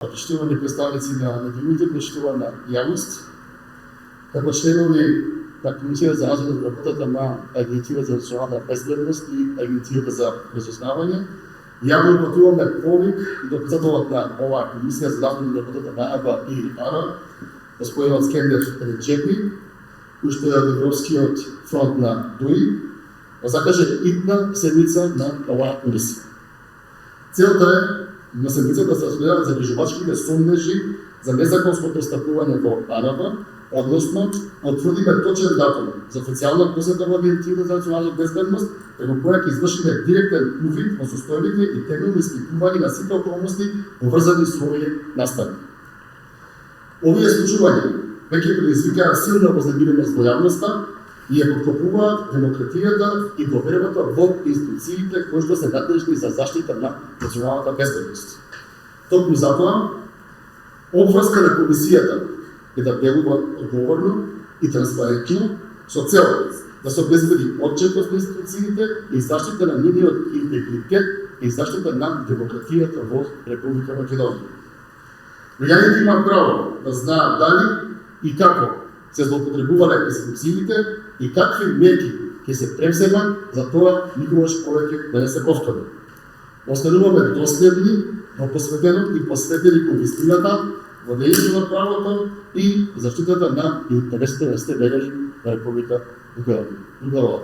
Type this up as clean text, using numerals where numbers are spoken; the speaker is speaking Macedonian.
Почитувани представници на медиумите, почитувана јавност, како членови на Комисија за надзор над работата на Агенцијата за национална безбедност и Агенцијата за разузнавање, јавно упатуваме повик до председателот на оваа Комисија за надзор над работата на АБА и АРА, господинот Скендер Реджепи, кој што е од Европскиот фронт на ДУИ, да закаже итна седница на оваа комисија. Целта е на седмицата се разгледаат забрижувачките сомнежи за незаконско престапување во АРАБА, односно утврдиме точен датум за официјална посета во Агенцијата за национална безбедност, преку која ќе извршиме директен увид во состојбите и темелни испитувања на сите околности поврзани со овие настани. Овие случувања веќе предизвикаа силна вознемиреност во јавноста и ја подкопуваат демократијата и довербата во институциите кои што се надлежни за заштита на националната безбедност. Токму затоа, обврска на комисијата е да делува одговорно и транспарентно со цел да се обезбеди отчетност на институциите и заштита на нивниот интегритет и заштита на демократијата во Република Македонија. Граѓаните имаат право да знаат дали и како се злоупотребувале институциите и какви мерки ќе се превземат за тоа никогаш повеќе да не се повтори. Остануваме доследни, но посветено и посветени кон вистината, владењето на правото и заштитата на интересите на сите граѓани на Република Македонија.